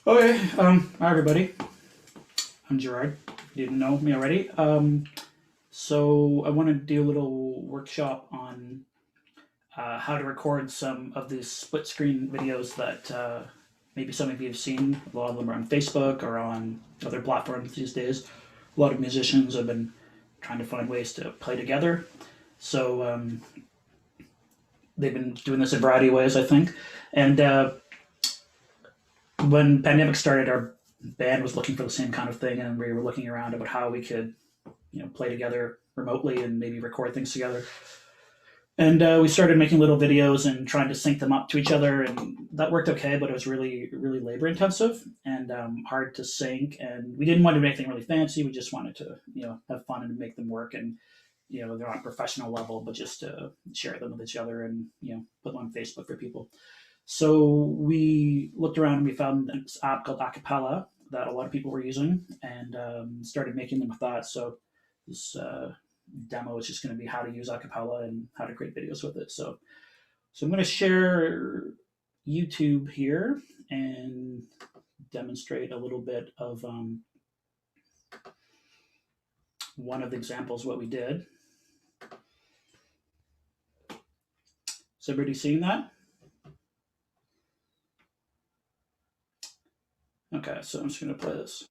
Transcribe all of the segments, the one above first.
Okay, hi everybody. I'm Gerard. If you didn't know me already. So I want to do a little workshop on how to record some of these split screen videos that maybe some of you have seen. A lot of them are on Facebook or on other platforms these days. A lot of musicians have been trying to find ways to play together. So they've been doing this in a variety of ways, I think. And when pandemic started, our band was looking for the same kind of thing, and we were looking around about how we could, play together remotely and maybe record things together. And we started making little videos and trying to sync them up to each other, and that worked okay. But it was really, really labor intensive and hard to sync. And we didn't want to do anything really fancy. We just wanted to, have fun and make them work. And they're on a professional level, but just to share them with each other and put them on Facebook for people. So we looked around and we found this app called Acapella that a lot of people were using, and started making them with that. So this demo is just going to be how to use Acapella and how to create videos with it. So I'm going to share YouTube here and demonstrate a little bit of one of the examples what we did. Is everybody seeing that? Okay, so I'm just going to play this.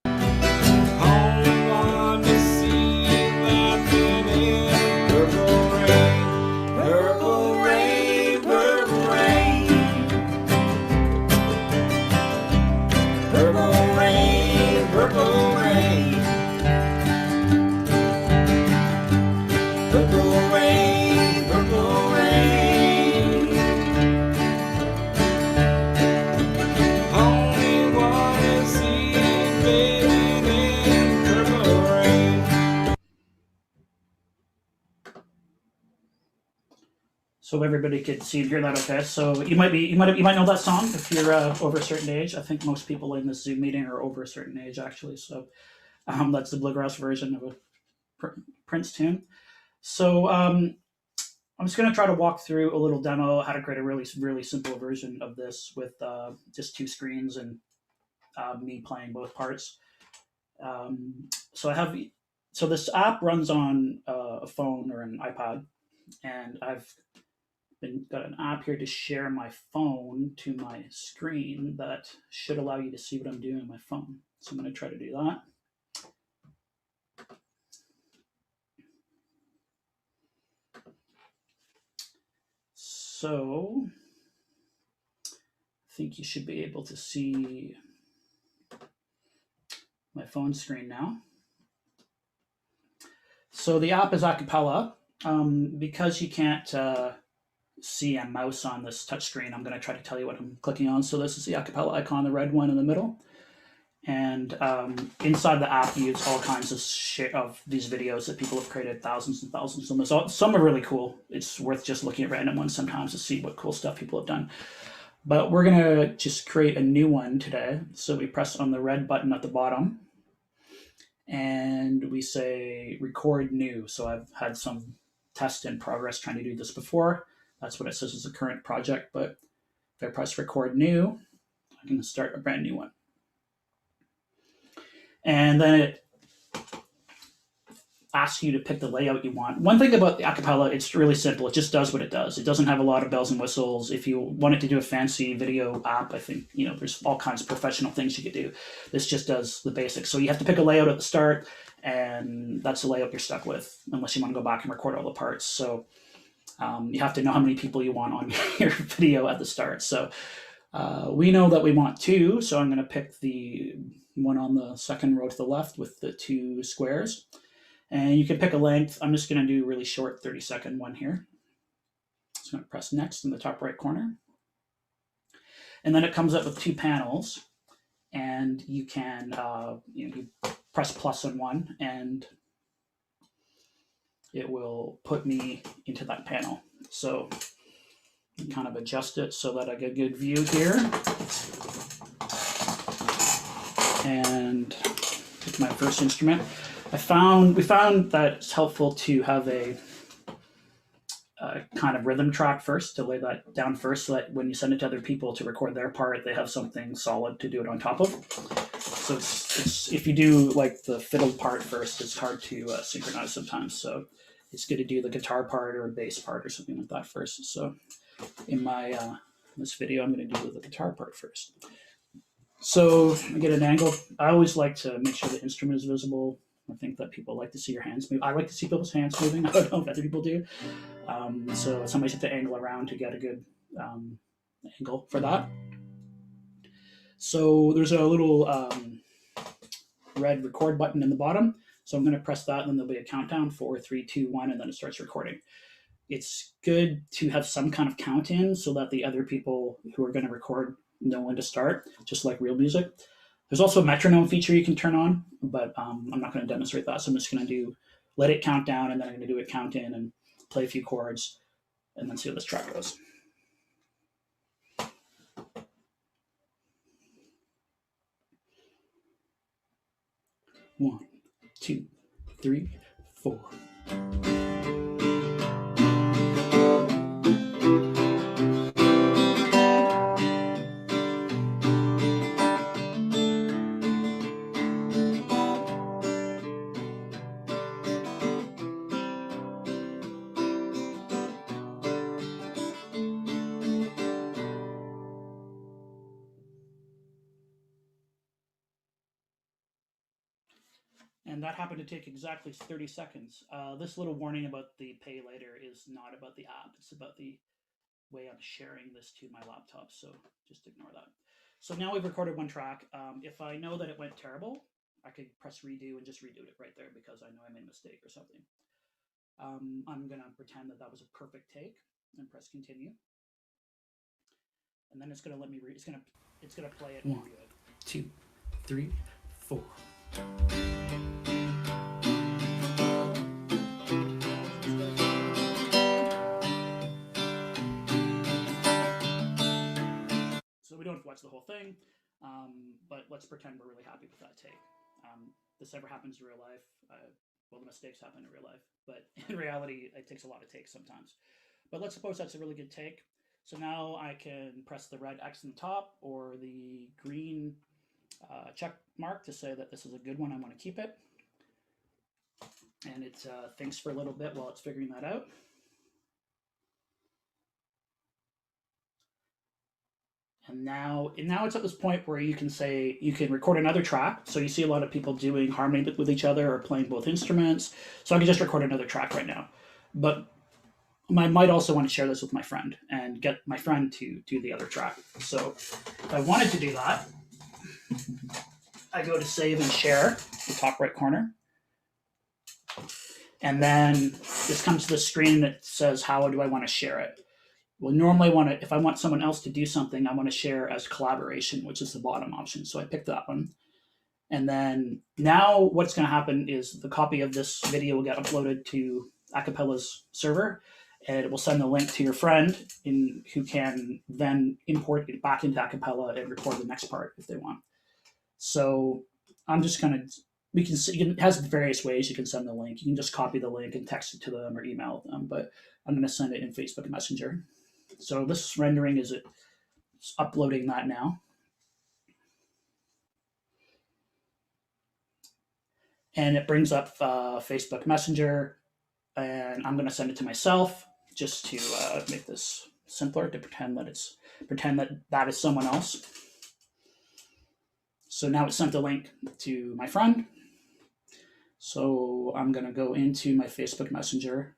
So everybody could see and hear that okay. So you might know that song if you're over a certain age. I think most people in this Zoom meeting are over a certain age actually. So that's the bluegrass version of a Prince tune. So I'm just going to try to walk through a little demo how to create a really really simple version of this with just two screens and me playing both parts. So this app runs on a phone or an iPad, and I've got an app here to share my phone to my screen that should allow you to see what I'm doing on my phone. So I'm going to try to do that. So I think you should be able to see my phone screen now. So the app is Acapella. Because you can't see a mouse on this touchscreen, I'm going to try to tell you what I'm clicking on. So this is the Acapella icon, the red one in the middle. And inside the app, you use all kinds of these videos that people have created, thousands and thousands of them. Some are really cool. It's worth just looking at random ones sometimes to see what cool stuff people have done. But we're going to just create a new one today. So we press on the red button at the bottom, and we say record new. So I've had some test in progress trying to do this before. That's what it says is a current project. But if I press record new, I can start a brand new one. And then it asks you to pick the layout you want. One thing about the Acapella, it's really simple. It just does what it does. It doesn't have a lot of bells and whistles. If you wanted to do a fancy video app, I think, there's all kinds of professional things you could do. This just does the basics. So you have to pick a layout at the start, and that's the layout you're stuck with, unless you want to go back and record all the parts. So you have to know how many people you want on your video at the start. So we know that we want two, so I'm going to pick the one on the second row to the left with the two squares. And you can pick a length. I'm just going to do a really short 30-second one here. So I'm going to press next in the top right corner. And then it comes up with two panels. And you can you press plus on one, and it will put me into that panel. So kind of adjust it so that I get a good view here. And pick my first instrument. We found that it's helpful to have a kind of rhythm track first to lay that down first, so that when you send it to other people to record their part, they have something solid to do it on top of. So it's if you do like the fiddle part first, it's hard to synchronize sometimes. So it's good to do the guitar part or a bass part or something like that first. So in my this video, I'm going to do the guitar part first. So I get an angle. I always like to make sure the instrument is visible. I think that people like to see your hands move. I like to see people's hands moving. I don't know if other people do. So somebody's have to angle around to get a good angle for that. So there's a little red record button in the bottom. So I'm going to press that, and then there'll be a countdown: 4, 3, 2, 1, and then it starts recording. It's good to have some kind of count in so that the other people who are going to record know when to start, just like real music. There's also a metronome feature you can turn on, but I'm not going to demonstrate that. So I'm just going to let it count down, and then I'm going to do a count in and play a few chords, and then see how this track goes. 1, 2, 3, 4. And that happened to take exactly 30 seconds. This little warning about the pay later is not about the app. It's about the way I'm sharing this to my laptop. So just ignore that. So now we've recorded one track. If I know that it went terrible, I could press redo and just redo it right there because I know I made a mistake or something. I'm going to pretend that that was a perfect take and press continue. And then it's going to let me it's going to play it. 1, 2, 3, 4. So we don't have to watch the whole thing, but let's pretend we're really happy with that take. This ever happens in real life. Well, the mistakes happen in real life, but in reality, it takes a lot of takes sometimes. But let's suppose that's a really good take. So now I can press the red X in the top or the green check mark to say that this is a good one. I want to keep it. And it thinks for a little bit while it's figuring that out. And now it's at this point where you can record another track. So you see a lot of people doing harmony with each other or playing both instruments. So I can just record another track right now. But I might also want to share this with my friend and get my friend to do the other track. So if I wanted to do that, I go to save and share, the top right corner. And then this comes to the screen that says, how do I want to share it? Well, normally if I want someone else to do something, I want to share as collaboration, which is the bottom option. So I pick that one. And then now what's going to happen is the copy of this video will get uploaded to Acapella's server, and it will send the link to your friend who can then import it back into Acapella and record the next part if they want. So I'm just going to, it has various ways you can send the link. You can just copy the link and text it to them or email them, but I'm going to send it in Facebook Messenger. So this rendering it's uploading that now. And it brings up Facebook Messenger, and I'm going to send it to myself just to make this simpler, to pretend that is someone else. So now it sent a link to my friend. So I'm going to go into my Facebook Messenger,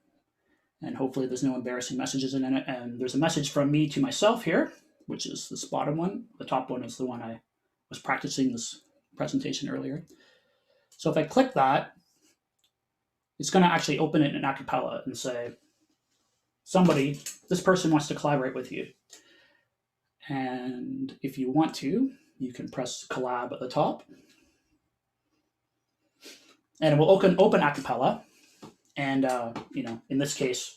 and hopefully there's no embarrassing messages in it. And there's a message from me to myself here, which is this bottom one. The top one is the one I was practicing this presentation earlier. So if I click that, it's going to actually open it in Acapella and say, this person wants to collaborate with you. And if you want to, you can press collab at the top. And it will open Acapella. And, in this case,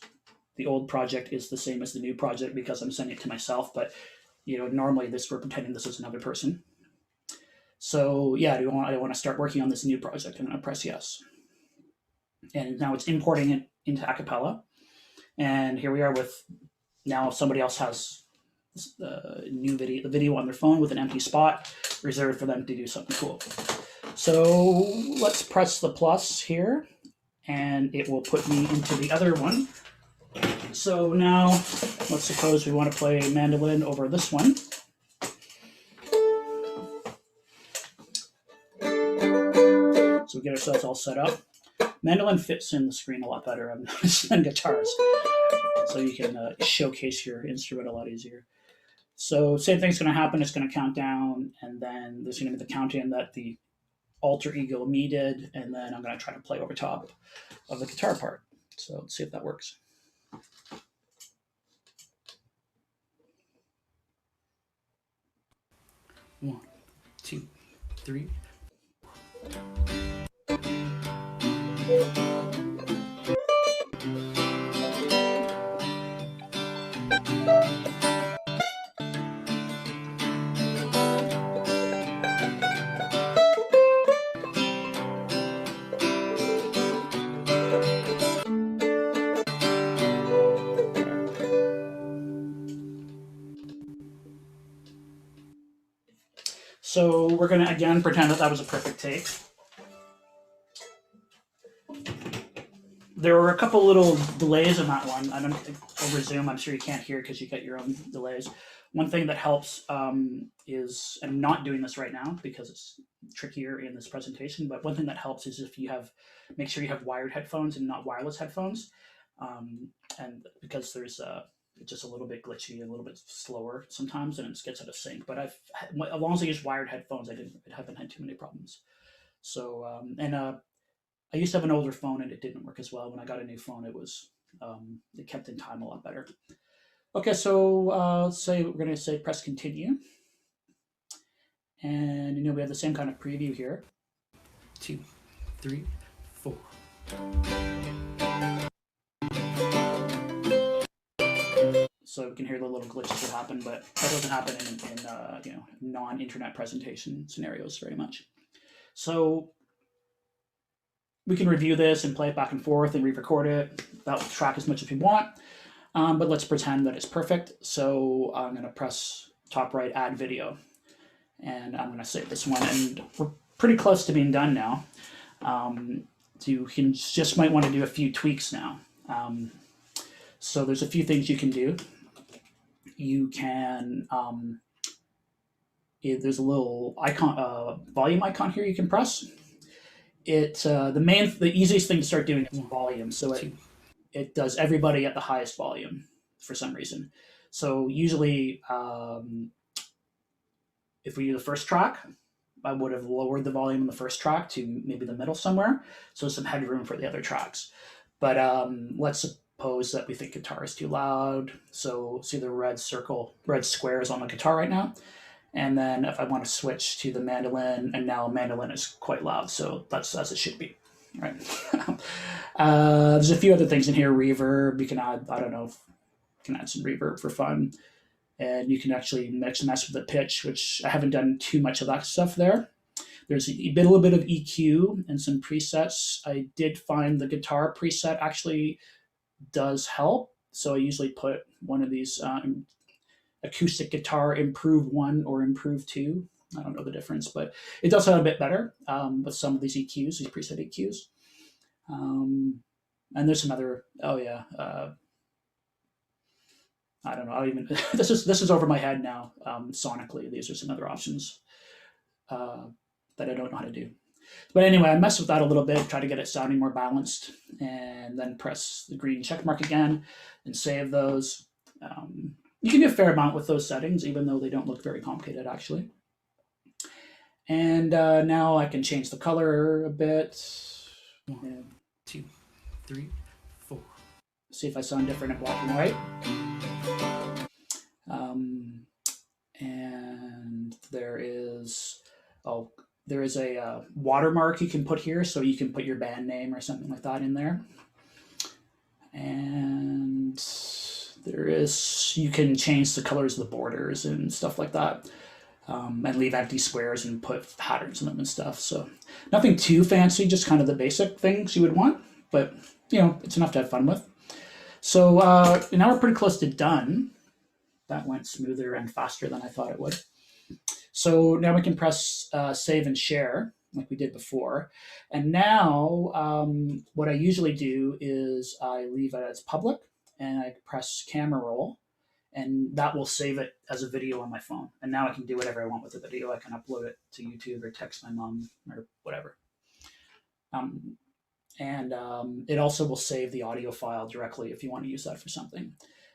the old project is the same as the new project because I'm sending it to myself. But, normally we're pretending this is another person. So, yeah, I want to start working on this new project. I'm going to press yes. And now it's importing it into Acapella. And here we are with now somebody else has the video on their phone with an empty spot reserved for them to do something cool. So let's press the plus here, and it will put me into the other one. So now let's suppose we want to play mandolin over this one. So we get ourselves all set up. Mandolin fits in the screen a lot better, I've noticed, than guitars. So you can showcase your instrument a lot easier. So same thing's going to happen. It's going to count down, and then there's going to be the count-in that the alter ego me did, and then I'm going to try to play over top of the guitar part. So let's see if that works. 1, 2, 3. So we're going to again pretend that that was a perfect take. There were a couple little delays in that one. I don't over Zoom. I'm sure you can't hear because you get your own delays. One thing that helps is, I'm not doing this right now because it's trickier in this presentation, but one thing that helps is if you have, make sure you have wired headphones and not wireless headphones. And because there's it's just a little bit glitchy, a little bit slower sometimes, and it gets out of sync. But as long as I use wired headphones, I haven't had too many problems. So I used to have an older phone and it didn't work as well. When I got a new phone, it kept in time a lot better. Okay, so let's say we're going to say press continue, and we have the same kind of preview here. 2, 3, 4. So we can hear the little glitches that happen, but that doesn't happen in non-internet presentation scenarios very much. So we can review this and play it back and forth and re-record it. That'll track as much as we want, but let's pretend that it's perfect. So I'm going to press top right, add video, and I'm going to save this one, and we're pretty close to being done now. You can just might want to do a few tweaks now. So there's a few things you can do. You can there's a little icon, volume icon here you can press. The easiest thing to start doing is volume. So it does everybody at the highest volume for some reason. So usually, if we do the first track, I would have lowered the volume in the first track to maybe the middle somewhere, so some headroom for the other tracks. But let's suppose that we think guitar is too loud. So see the red squares on the guitar right now. And then if I want to switch to the mandolin, and now mandolin is quite loud, so that's as it should be, right? There's a few other things in here. Reverb, you can add, I don't know, you can add some reverb for fun. And you can actually mess with the pitch, which I haven't done too much of that stuff there. There's a little bit of EQ and some presets. I did find the guitar preset actually does help. So I usually put one of these acoustic guitar improve 1 or improve 2. I don't know the difference, but it does sound a bit better with some of these EQs, these preset EQs. And there's some other, I don't know. This is over my head now. Sonically, these are some other options that I don't know how to do. But anyway, I messed with that a little bit, try to get it sounding more balanced, and then press the green check mark again and save those. You can do a fair amount with those settings, even though they don't look very complicated, actually. And now I can change the color a bit. 1, 2, 3, 4. See if I sound different in black and white. And there is a watermark you can put here, so you can put your band name or something like that in there. And you can change the colors of the borders and stuff like that, and leave empty squares and put patterns in them and stuff. So nothing too fancy, just kind of the basic things you would want, but it's enough to have fun with. So now we're pretty close to done. That went smoother and faster than I thought it would. So now we can press save and share like we did before. And now what I usually do is I leave it as public and I press camera roll, and that will save it as a video on my phone. And now I can do whatever I want with the video. I can upload it to YouTube or text my mom or whatever. And it also will save the audio file directly if you want to use that for something.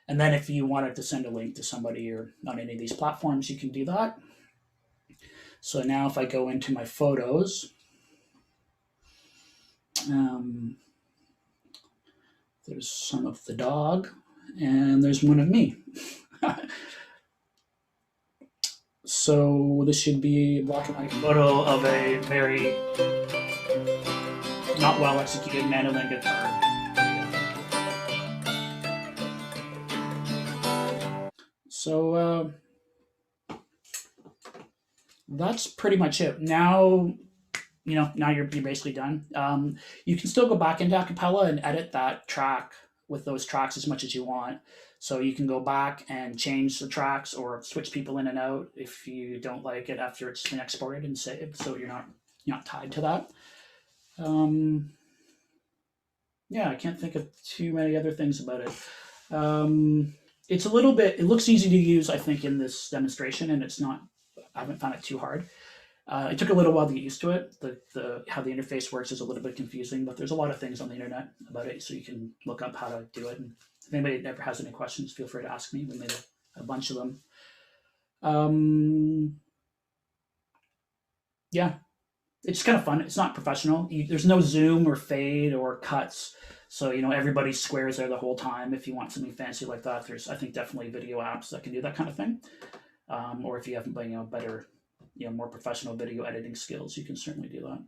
And then if you wanted to send a link to somebody or on any of these platforms, you can do that. So now if I go into my photos, there's some of the dog and there's one of me. So this should be a black and white photo of a very not well executed mandolin guitar. So that's pretty much it. Now, now you're basically done. You can still go back into Acapella and edit that track with those tracks as much as you want. So you can go back and change the tracks or switch people in and out if you don't like it after it's been exported and saved. So you're not tied to that. Yeah, I can't think of too many other things about it. It's a little bit. It looks easy to use, I think, in this demonstration, and it's not. I haven't found it too hard. It took a little while to get used to it. The how the interface works is a little bit confusing, but there's a lot of things on the internet about it, so you can look up how to do it. And if anybody ever has any questions, feel free to ask me. We made a bunch of them. Yeah, it's kind of fun. It's not professional. There's no zoom or fade or cuts, so everybody squares there the whole time. If you want something fancy like that, there's I think definitely video apps that can do that kind of thing. Or if you have better, more professional video editing skills, you can certainly do that.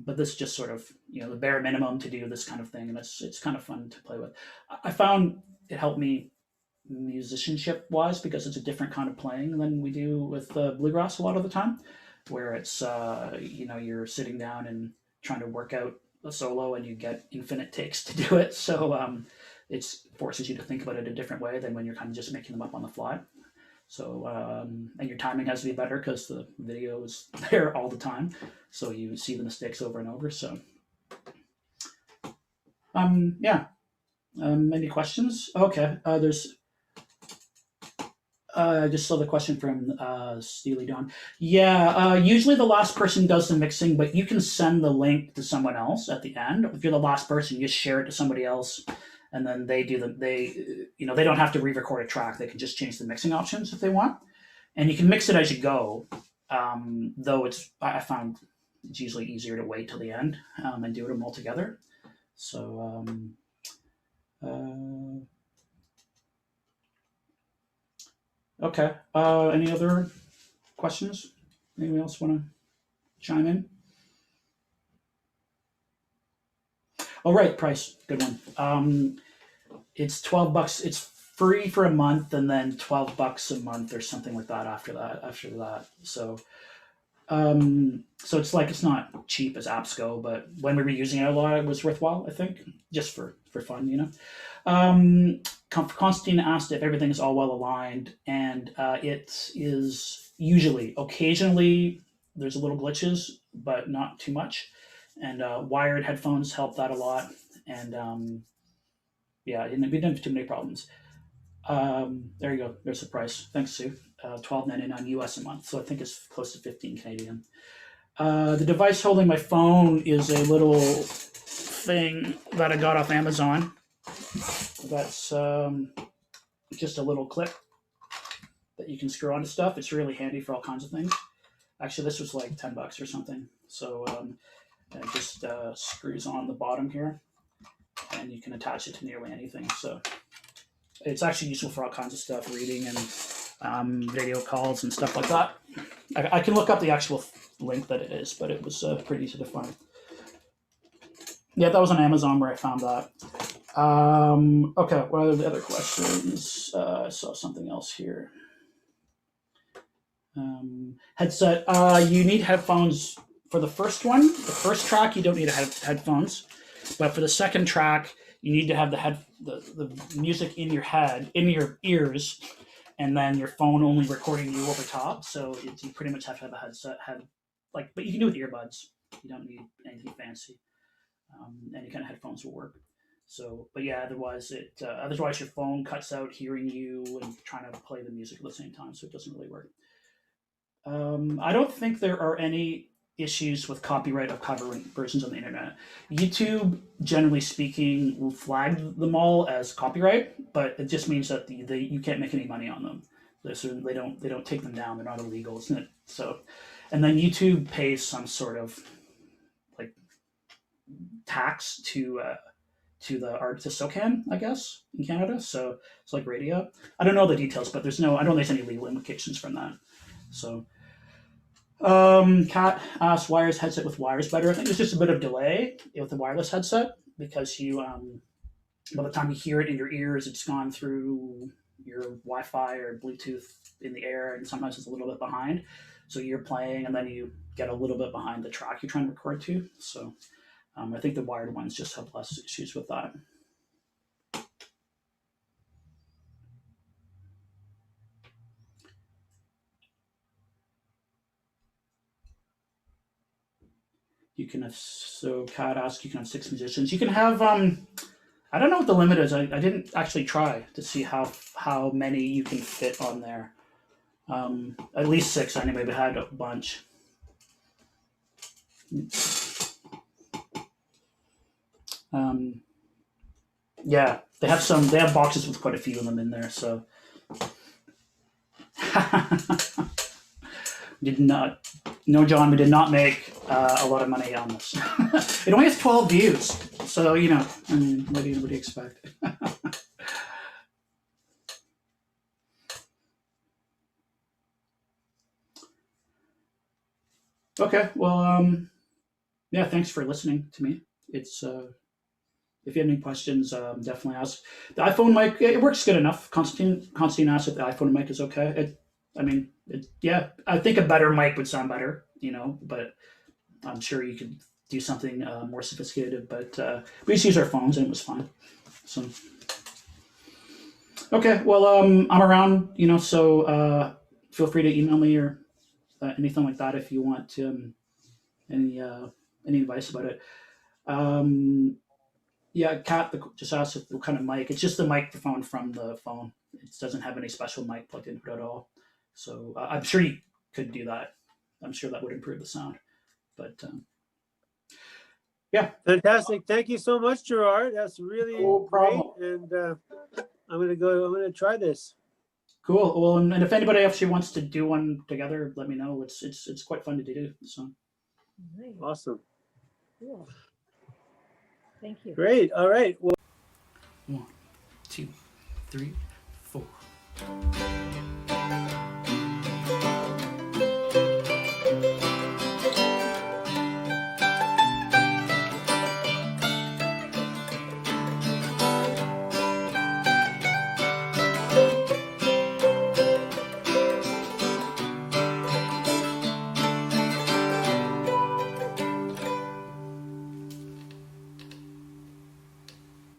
But this is just sort of the bare minimum to do this kind of thing, and it's kind of fun to play with. I found it helped me musicianship wise because it's a different kind of playing than we do with bluegrass a lot of the time, where it's you're sitting down and trying to work out a solo and you get infinite takes to do it. So it forces you to think about it a different way than when you're kind of just making them up on the fly. So and your timing has to be better because the video is there all the time, so you see the mistakes over and over. So yeah. Any questions? Okay. There's I just saw the question from Steely Dawn. Yeah, usually the last person does the mixing, but you can send the link to someone else at the end. If you're the last person, you just share it to somebody else, and then they don't have to re-record a track. They can just change the mixing options if they want, and you can mix it as you go. Though I found it's usually easier to wait till the end and do them all together. So. Okay. Any other questions? Anyone else want to chime in? Oh, right, price. Good one. It's $12. It's free for a month, and then $12 a month or something like that after that. So it's not cheap as apps go, but when we were using it a lot, it was worthwhile. I think just for fun. Constantine asked if everything is all well aligned, and it is usually. Occasionally, there's a little glitches, but not too much. And wired headphones help that a lot. And yeah, we didn't have too many problems. There you go. There's the price. Thanks, Sue. $12.99 US a month, so I think it's close to 15 Canadian. The device holding my phone is a little thing that I got off Amazon. That's just a little clip that you can screw onto stuff. It's really handy for all kinds of things. Actually, this was like $10 or something. So it just screws on the bottom here, and you can attach it to nearly anything. So it's actually useful for all kinds of stuff, reading and video calls and stuff like that. I can look up the actual link that it is, but it was pretty easy to find. Yeah, that was on Amazon where I found that. Okay, what are the other questions? I saw something else here. Headset. You need headphones for the first one. The first track, you don't need headphones. But for the second track, you need to have the music in your head, in your ears, and then your phone only recording you over top. So you pretty much have to have a headset, but you can do it with earbuds. You don't need anything fancy. Any kind of headphones will work. So, but yeah, otherwise your phone cuts out hearing you and trying to play the music at the same time, so it doesn't really work. I don't think there are any issues with copyright of cover versions on the internet. YouTube, generally speaking, will flag them all as copyright, but it just means that you can't make any money on them. So they don't take them down. They're not illegal, isn't it? So, and then YouTube pays some sort of like tax to the art to SOCAN, I guess, in Canada. So it's like radio. I don't know the details, but I don't think there's any legal implications from that. So, Kat asked, why is headset with wires better? I think there's just a bit of delay with the wireless headset because by the time you hear it in your ears, it's gone through your Wi-Fi or Bluetooth in the air, and sometimes it's a little bit behind. So you're playing, and then you get a little bit behind the track you're trying to record to. So I think the wired ones just have less issues with that. You can have, so Kat asked, you can have 6 musicians. You can have, I don't know what the limit is. I didn't actually try to see how many you can fit on there. At least 6 anyway, but I had a bunch. Yeah, they have boxes with quite a few of them in there, so. No, John, we did not make a lot of money on this. It only has 12 views, so I mean, what do you expect? Okay, well, yeah, thanks for listening to me. It's if you have any questions, definitely ask. The iPhone mic, it works good enough. Constantine asked if the iPhone mic is okay. Yeah, I think a better mic would sound better, but I'm sure you could do something more sophisticated. But we just use our phones and it was fine. So, okay, well, I'm around, so feel free to email me or anything like that if you want any advice about it. Yeah, Kat just asked what kind of mic. It's just the microphone from the phone. It doesn't have any special mic plugged into it at all. So I'm sure you could do that. I'm sure that would improve the sound. But yeah. Fantastic. Thank you so much, Gerard. That's really great. And I'm going to try this. Cool. Well, and if anybody actually wants to do one together, let me know. It's quite fun to do. So awesome. Cool. Thank you. Great. All right. Well, 1, 2, 3, 4.